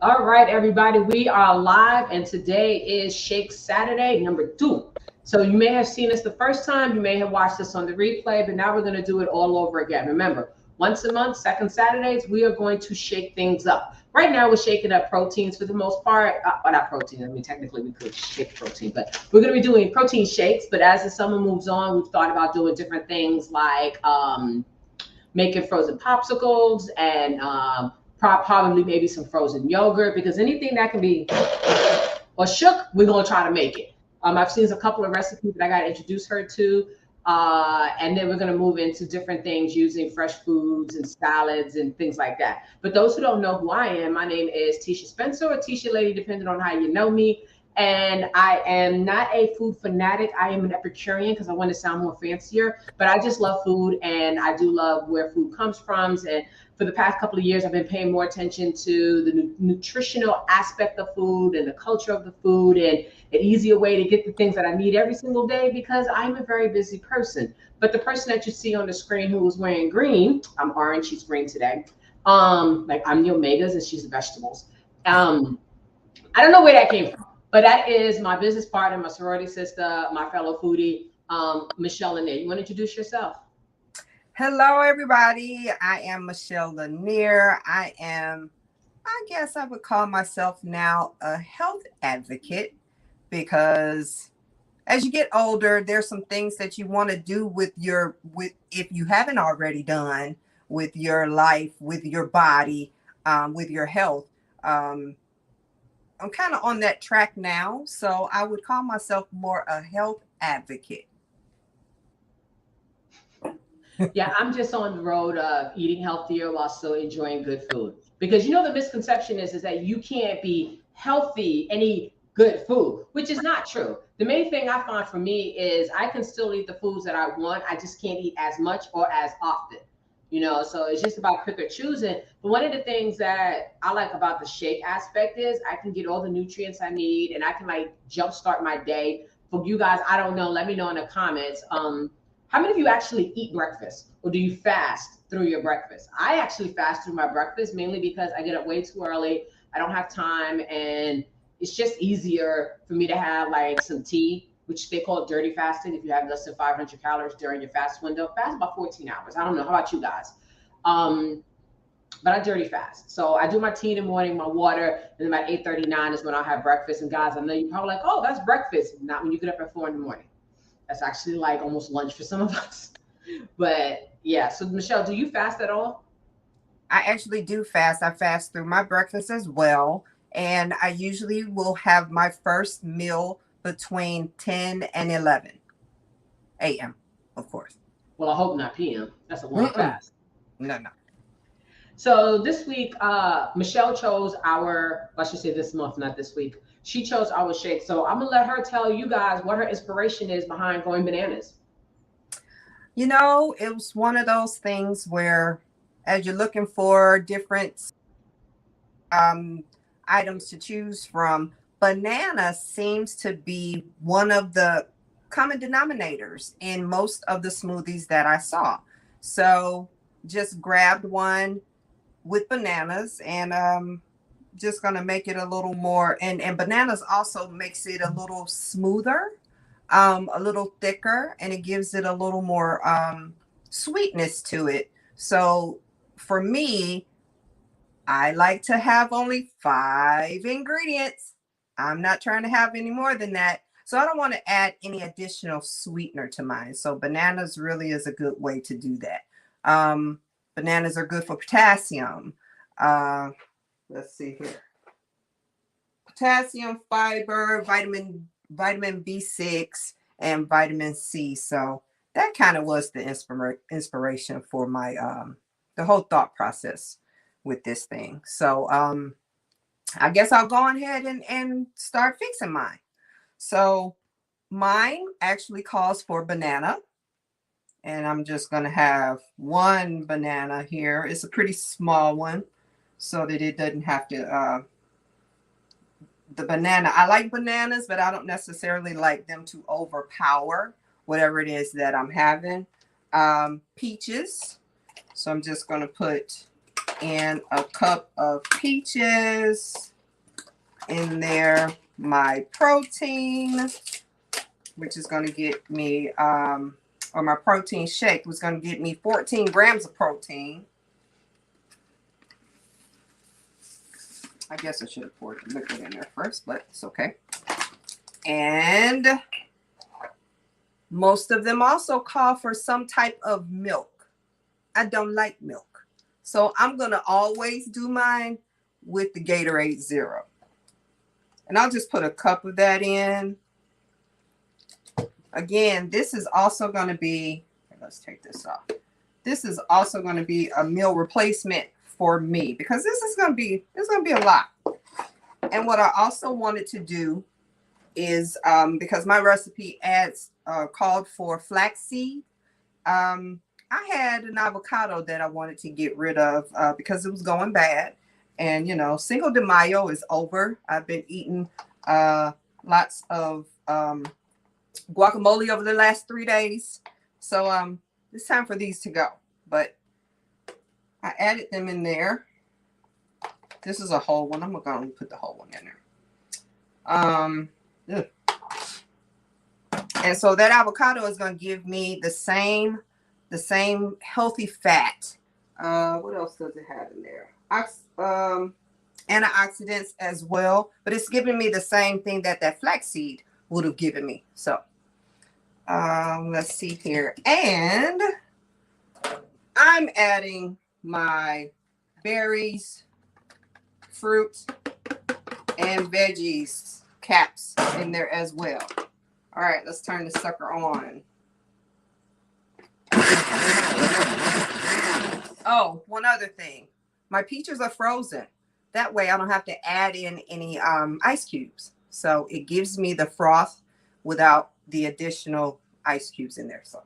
All right, everybody, we are live, and today is Shake Saturday number 2. So you may have seen us the first time, you may have watched us on the replay, but now we're going to do it all over again. Remember, once a month, second Saturdays, we are going to shake things up. Right now, we're shaking up proteins for the most part. Well, not protein. I mean, technically, we could shake protein, but we're going to be doing protein shakes. But as the summer moves on, we've thought about doing different things like making frozen popsicles and probably maybe some frozen yogurt because anything that can be or shook, we're gonna try to make it. I've seen a couple of recipes that I got to introduce her to, and then we're gonna move into different things using fresh foods and salads and things like that. But those who don't know who I am, my name is Tisha Spencer or Tisha Lady, depending on how you know me. And I am not a food fanatic. I am an Epicurean because I want to sound more fancier. But I just love food, and I do love where food comes from. And for the past couple of years, I've been paying more attention to the nutritional aspect of food and the culture of the food and an easier way to get the things that I need every single day because I'm a very busy person. But the person that you see on the screen who was wearing green, I'm orange, she's green today. Like I'm the omegas and she's the vegetables. Um, I don't know where that came from, but that is my business partner, my sorority sister, my fellow foodie, Michelle Lanier. You want to introduce yourself? Hello, everybody. I am Michelle Lanier. I guess I would call myself now a health advocate because as you get older, there's some things that you want to do with if you haven't already done with your life, with your body, with your health. Um, I'm kind of on that track now, so I would call myself more a health advocate. Yeah, I'm just on the road of eating healthier while still enjoying good food. Because you know the misconception is that you can't be healthy and eat good food, which is not true. The main thing I find for me is I can still eat the foods that I want. I just can't eat as much or as often. So it's just about pick or choosing. But one of the things that I like about the shake aspect is I can get all the nutrients I need and I can like jumpstart my day. For you guys, I don't know. Let me know in the comments. How many of you actually eat breakfast or do you fast through your breakfast? I actually fast through my breakfast mainly because I get up way too early. I don't have time and it's just easier for me to have like some tea, which they call dirty fasting. If you have less than 500 calories during your fast window, fast about 14 hours. I don't know. How about you guys? Um, but I dirty fast. So I do my tea in the morning, my water, and then about 8:39 is when I'll have breakfast. And guys, I know you're probably like, oh, that's breakfast. Not when you get up at 4 in the morning. That's actually like almost lunch for some of us. But yeah, so Michelle, do you fast at all? I actually do fast. I fast through my breakfast as well. And I usually will have my first meal between 10 and 11 a.m., of course. Well, I hope not PM. That's a long Mm-mm. fast. No, no. So this week, Michelle chose our, I should say this month, not this week. She chose our shake. So I'm gonna let her tell you guys what her inspiration is behind going bananas. It was one of those things where, as you're looking for different um, items to choose from, banana seems to be one of the common denominators in most of the smoothies that I saw. So just grabbed one with bananas and just gonna make it a little more and bananas also makes it a little smoother, a little thicker, and it gives it a little more sweetness to it. So for me, I like to have only 5 ingredients. I'm not trying to have any more than that. So I don't want to add any additional sweetener to mine. So bananas really is a good way to do that. Um, Bananas are good for potassium. Uh, let's see here. Potassium, fiber, vitamin B6, and vitamin C. So that kind of was the inspiration for my the whole thought process with this thing. So I guess I'll go ahead and start fixing mine. So mine actually calls for banana. And I'm just going to have one banana here. It's a pretty small one so that it doesn't have to, the banana. I like bananas, but I don't necessarily like them to overpower whatever it is that I'm having. Peaches. So I'm just going to put in a cup of peaches. In there, my protein, which is going to get me, or my protein shake was going to get me 14 grams of protein. I guess I should have poured the liquid in there first, but it's okay. And most of them also call for some type of milk. I don't like milk. So I'm going to always do mine with the Gatorade Zero. And I'll just put a cup of that in. Again, this is also going to be, let's take this off. This is also going to be a meal replacement for me because this is going to be, a lot. And what I also wanted to do is, because my recipe adds, called for flaxseed. I had an avocado that I wanted to get rid of because it was going bad. And, you know, Cinco de Mayo is over. I've been eating lots of guacamole over the last 3 days. So it's time for these to go. But I added them in there. This is a whole one. I'm going to put the whole one in there. And so that avocado is going to give me the same healthy fat. What else does it have in there? Antioxidants as well, but it's giving me the same thing that flaxseed would have given me. So let's see here. And I'm adding my berries, fruit, and veggies caps in there as well. All right, let's turn this sucker on. Oh, one other thing. My peaches are frozen. That way I don't have to add in any ice cubes. So it gives me the froth without the additional ice cubes in there. So.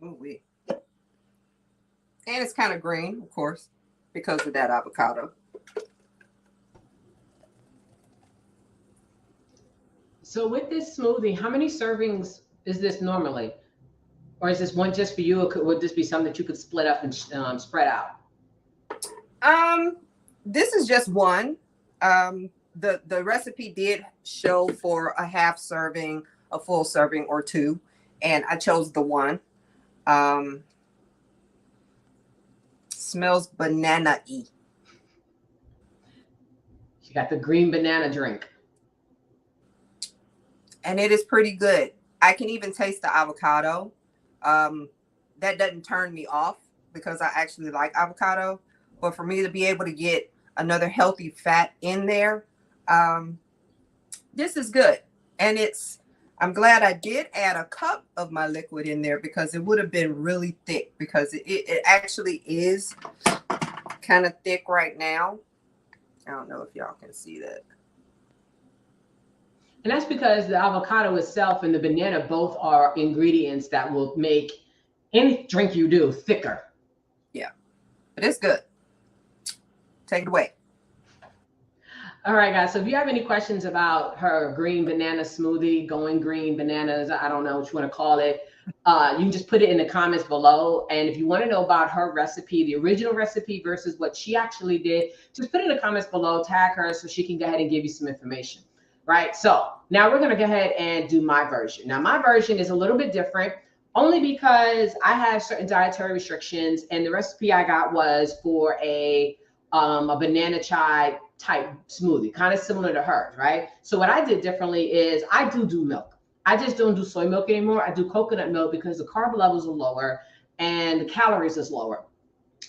Ooh-wee. And it's kind of green, of course, because of that avocado. So with this smoothie, how many servings is this normally? Or is this one just for you, or would this be something that you could split up and spread out? This is just one. The recipe did show for a half serving, a full serving, or two, and I chose the one. Smells banana-y. You got the green banana drink. And it is pretty good. I can even taste the avocado. That doesn't turn me off because I actually like avocado. But for me to be able to get another healthy fat in there, this is good. And I'm glad I did add a cup of my liquid in there because it would have been really thick because it actually is kind of thick right now. I don't know if y'all can see that. And that's because the avocado itself and the banana both are ingredients that will make any drink you do thicker. Yeah, but it's good. Take it away. All right, guys. So if you have any questions about her green banana smoothie, going green bananas, I don't know what you want to call it, you can just put it in the comments below. And if you want to know about her recipe, the original recipe versus what she actually did, just put it in the comments below, tag her so she can go ahead and give you some information. Right. So now we're going to go ahead and do my version. Now, my version is a little bit different only because I have certain dietary restrictions, and the recipe I got was for a banana chai type smoothie, kind of similar to hers, right? So what I did differently is I do milk. I just don't do soy milk anymore. I do coconut milk because the carb levels are lower and the calories is lower,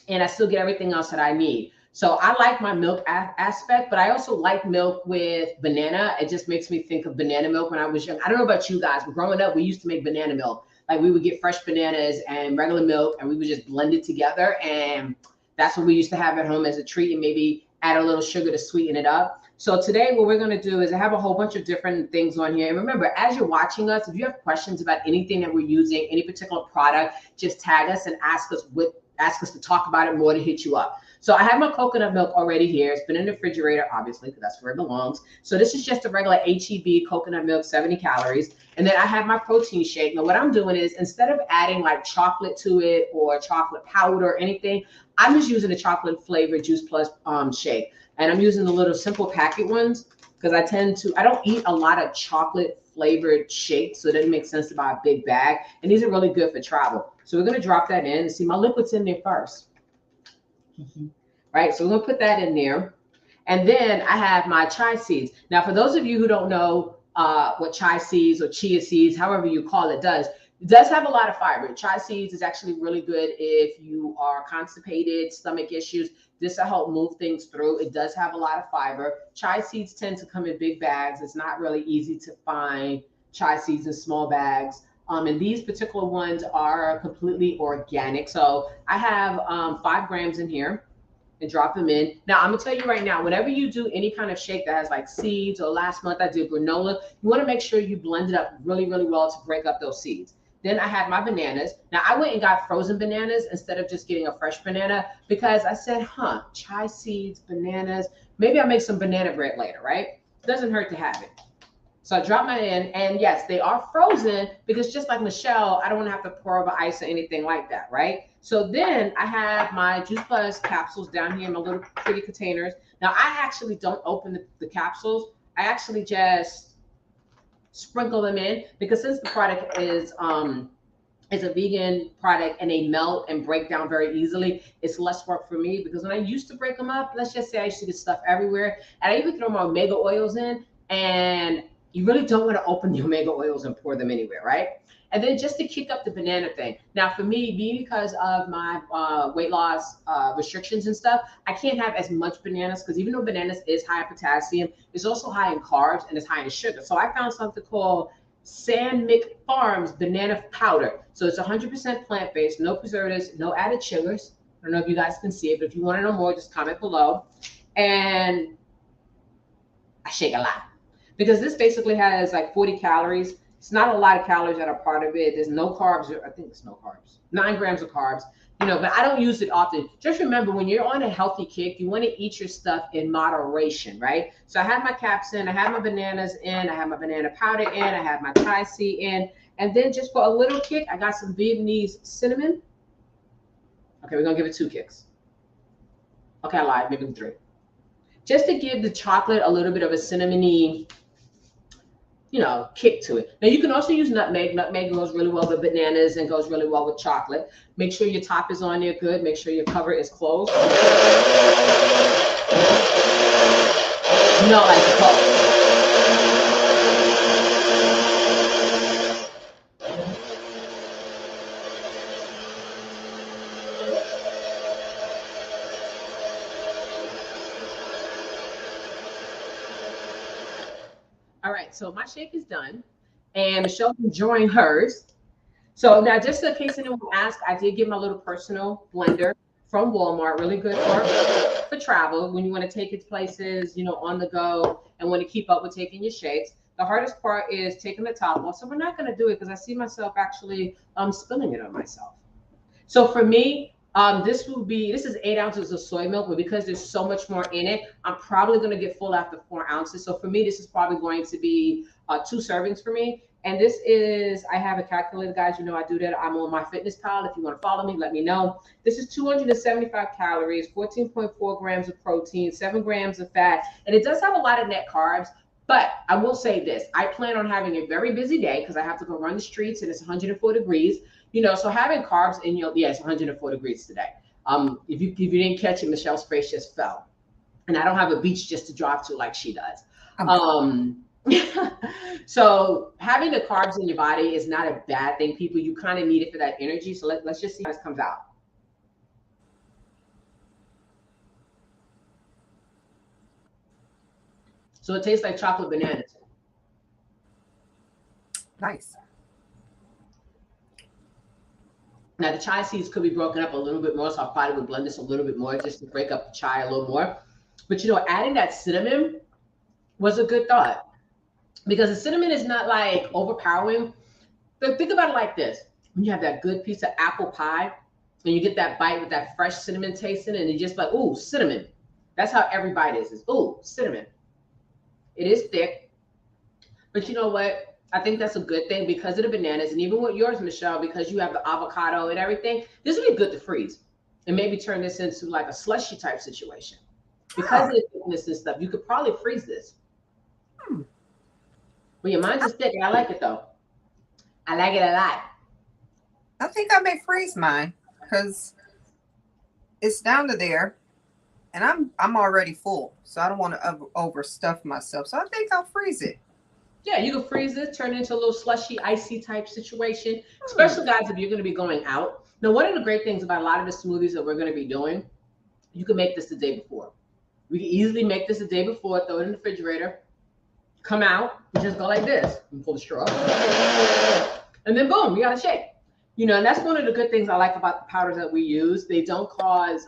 and I still get everything else that I need. So I like my milk aspect, but I also like milk with banana. It just makes me think of banana milk when I was young. I don't know about you guys, but growing up, we used to make banana milk. Like we would get fresh bananas and regular milk, and we would just blend it together. And that's what we used to have at home as a treat, and maybe add a little sugar to sweeten it up. So today what we're going to do is I have a whole bunch of different things on here. And remember, as you're watching us, if you have questions about anything that we're using, any particular product, just tag us and ask us to talk about it more, to hit you up. So I have my coconut milk already here. It's been in the refrigerator, obviously, because that's where it belongs. So this is just a regular HEB coconut milk, 70 calories. And then I have my protein shake. Now what I'm doing is, instead of adding like chocolate to it or chocolate powder or anything, I'm just using a chocolate flavored Juice Plus shake. And I'm using the little simple packet ones because I don't eat a lot of chocolate flavored shakes. So it doesn't make sense to buy a big bag. And these are really good for travel. So we're going to drop that in and see my liquid's in there first. Right, so we're gonna put that in there. And then I have my chia seeds. Now, for those of you who don't know what chia seeds or chia seeds, however you call it, does have a lot of fiber. Chia seeds is actually really good if you are constipated, stomach issues. This will help move things through. It does have a lot of fiber. Chia seeds tend to come in big bags. It's not really easy to find chia seeds in small bags. And these particular ones are completely organic. So I have 5 grams in here and drop them in. Now, I'm gonna tell you right now, whenever you do any kind of shake that has like seeds, or last month I did granola, you wanna make sure you blend it up really, really well to break up those seeds. Then I have my bananas. Now I went and got frozen bananas instead of just getting a fresh banana, because I said, chia seeds, bananas, maybe I'll make some banana bread later, right? Doesn't hurt to have it. So I drop mine in, and yes, they are frozen because just like Michelle, I don't want to have to pour over ice or anything like that, right? So then I have my Juice Plus capsules down here in my little pretty containers. Now I actually don't open the capsules. I actually just sprinkle them in, because since the product is a vegan product and they melt and break down very easily, it's less work for me, because when I used to break them up, let's just say I used to get stuff everywhere, and I even throw my omega oils in, and you really don't want to open the omega oils and pour them anywhere, right? And then just to kick up the banana thing. Now for me, because of my weight loss restrictions and stuff, I can't have as much bananas, because even though bananas is high in potassium, it's also high in carbs and it's high in sugar. So I found something called Sandmick Farms banana powder. So it's 100% plant-based, no preservatives, no added sugars. I don't know if you guys can see it, but if you want to know more, just comment below. And I shake a lot, because this basically has like 40 calories. It's not a lot of calories that are part of it. There's no carbs. I think it's no carbs. 9 grams of carbs. But I don't use it often. Just remember, when you're on a healthy kick, you want to eat your stuff in moderation, right? So I have my caps in, I have my bananas in, I have my banana powder in, I have my chia seed in, and then just for a little kick, I got some Vietnamese cinnamon. Okay, we're gonna give it 2 kicks. Okay, I lied, maybe 3. Just to give the chocolate a little bit of a cinnamony, kick to it. Now you can also use nutmeg. Nutmeg goes really well with bananas and goes really well with chocolate. Make sure your top is on there good. Make sure your cover is closed. Like the color. All right, so my shake is done, and Michelle's enjoying hers. So now, just in case anyone asks, I did get my little personal blender from Walmart, really good for travel, when you want to take it places, on the go, and want to keep up with taking your shakes. The hardest part is taking the top off, so we're not going to do it, because I see myself actually spilling it on myself. So for me, this is 8 ounces of soy milk, but because there's so much more in it, I'm probably going to get full after 4 ounces. So for me, this is probably going to be 2 servings for me. And this is, I have a calculator, guys. I do that. I'm on MyFitnessPal. If you want to follow me, let me know. This is 275 calories, 14.4 grams of protein, 7 grams of fat. And it does have a lot of net carbs. But I will say this, I plan on having a very busy day, because I have to go run the streets and it's 104 degrees. So having carbs in it's 104 degrees today. If you didn't catch it, Michelle's face just fell. And I don't have a beach just to drive to like she does. So having the carbs in your body is not a bad thing, people. You kind of need it for that energy. So let's just see how this comes out. So it tastes like chocolate bananas. Nice. Now the chia seeds could be broken up a little bit more, so I probably would blend this a little bit more just to break up the chia a little more. But adding that cinnamon was a good thought because the cinnamon is not like overpowering. But think about it like this: when you have that good piece of apple pie and you get that bite with that fresh cinnamon taste in it, and you're just like, ooh, cinnamon. That's how every bite is. It's ooh, cinnamon. It is thick, but you know what? I think that's a good thing because of the bananas, and even with yours, Michelle, because you have the avocado and everything. This would be good to freeze, and maybe turn this into like a slushy type situation. Because Oh, of the thickness and stuff, you could probably freeze this. hmm. Well, your mine's I, is thick, and I like it though. I like it a lot. I think I may freeze mine because it's down to there, and I'm already full, so I don't want to overstuff myself. So I think I'll freeze it. Yeah, you can freeze it, turn it into a little slushy, icy type situation. Hmm. Especially guys, if you're going to be going out. Now, one of the great things about a lot of the smoothies that we're going to be doing, you can make this the day before. We can easily make this the day before, throw it in the refrigerator, come out, and just go like this and pull the straw, and then boom, you got a shake. And that's one of the good things I like about the powders that we use. They don't cause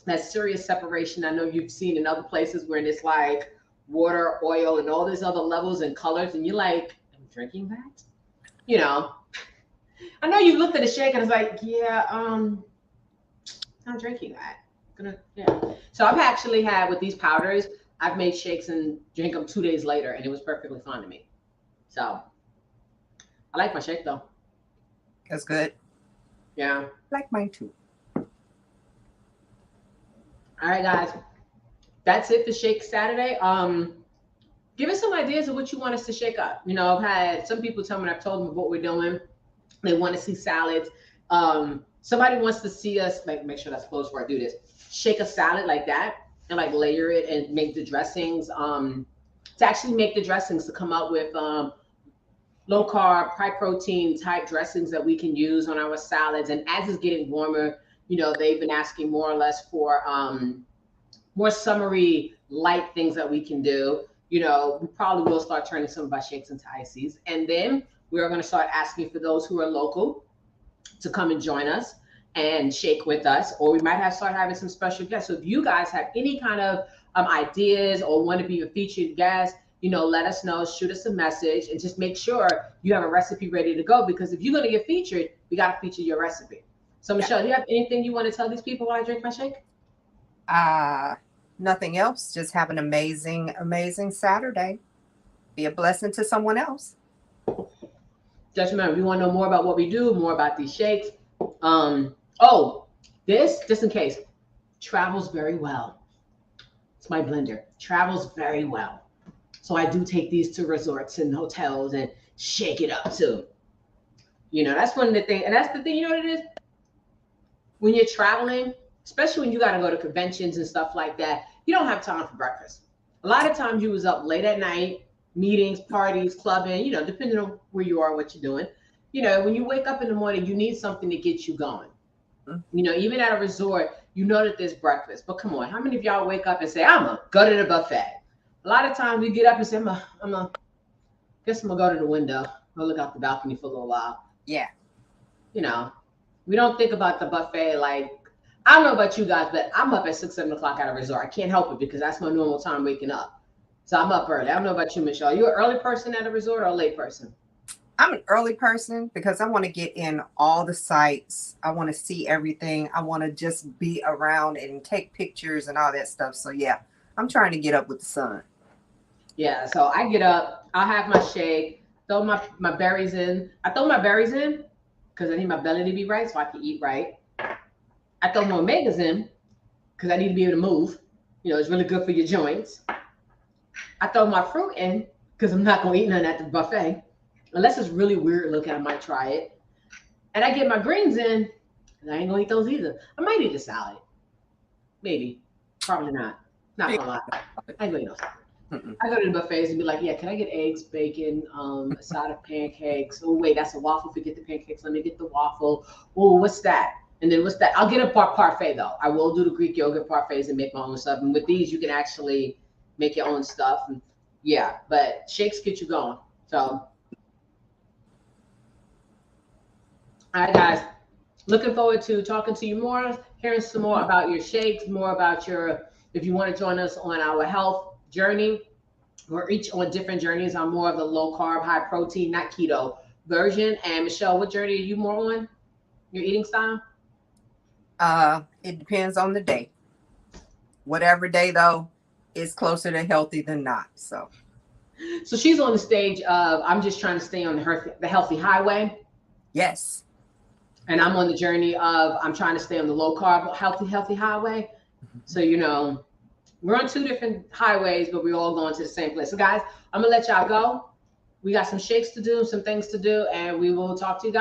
that serious separation. I know you've seen in other places where it's like water, oil, and all these other levels and colors, and you're like, I'm drinking that. You know, I know you looked at a shake and it's like, yeah, I'm drinking that. Yeah. So I've actually had with these powders, I've made shakes and drink them 2 days later, and it was perfectly fine to me. So I like my shake though. That's good. Yeah. I like mine too. All right, guys. That's it for Shake Saturday. Give us some ideas of what you want us to shake up. I've had some people tell me, I've told them what we're doing. They want to see salads. Somebody wants to see us, like, make sure that's close before I do this. Shake a salad like that and like layer it and make the dressings. To actually make the dressings to come up with low carb, high protein type dressings that we can use on our salads. And as it's getting warmer, they've been asking more or less for more summery light things that we can do. We probably will start turning some of our shakes into ices. And then we are going to start asking for those who are local to come and join us and shake with us, or we might have start having some special guests. So if you guys have any kind of ideas or want to be a featured guest, let us know, shoot us a message, and just make sure you have a recipe ready to go, because if you're going to get featured, we got to feature your recipe. So Yeah. Michelle, do you have anything you want to tell these people while I drink my shake? Uh, Nothing else. Just have an amazing, amazing Saturday. Be a blessing to someone else. Just remember, if you want to know more about what we do, more about these shakes, oh, this, just in case, travels very well. It's my blender. Travels very well. So I do take these to resorts and hotels and shake it up too. That's one of the things. And that's the thing, you know what it is? When you're traveling, especially when you got to go to conventions and stuff like that, you don't have time for breakfast. A lot of times you was up late at night, meetings, parties, clubbing, depending on where you are, what you're doing. When you wake up in the morning, you need something to get you going. Even at a resort, that there's breakfast. But come on, how many of y'all wake up and say, I'm going to go to the buffet? A lot of times we get up and say, guess I'm going to go to the window. I'll look out the balcony for a little while. Yeah. We don't think about the buffet like, I don't know about you guys, but I'm up at 6, 7 o'clock at a resort. I can't help it because that's my normal time waking up. So I'm up early. I don't know about you, Michelle. Are you an early person at a resort or a late person? I'm an early person because I want to get in all the sites. I want to see everything. I want to just be around and take pictures and all that stuff. So yeah, I'm trying to get up with the sun. Yeah, so I get up, I'll have my shake, throw my berries in. I throw my berries in because I need my belly to be right so I can eat right. I throw my omegas in because I need to be able to move. It's really good for your joints. I throw my fruit in because I'm not going to eat none at the buffet. Unless it's really weird looking, I might try it. And I get my greens in, and I ain't going to eat those either. I might eat a salad. Maybe. Probably not. Not going to lie. I ain't going to eat no salad. I go to the buffets and be like, yeah, can I get eggs, bacon, a side of pancakes? Oh, wait, that's a waffle. Forget the pancakes. Let me get the waffle. Oh, what's that? And then what's that? I'll get a parfait, though. I will do the Greek yogurt parfaits and make my own stuff. And with these, you can actually make your own stuff. And yeah, but shakes get you going. So, all right, guys. Looking forward to talking to you more, hearing some more about your shakes, more about if you want to join us on our health journey, We're each on different journeys. I'm more of the low carb, high protein, not keto version. And Michelle, what journey are you more on? Your eating style? It depends on the day. Whatever day though is closer to healthy than not. So she's on the stage of I'm just trying to stay on the healthy highway. Yes. And I'm on the journey of I'm trying to stay on the low carb, healthy highway. So, you know, we're on two different highways, but we're all going to the same place. So guys, I'm gonna let y'all go. We got some shakes to do, some things to do, and we will talk to you guys.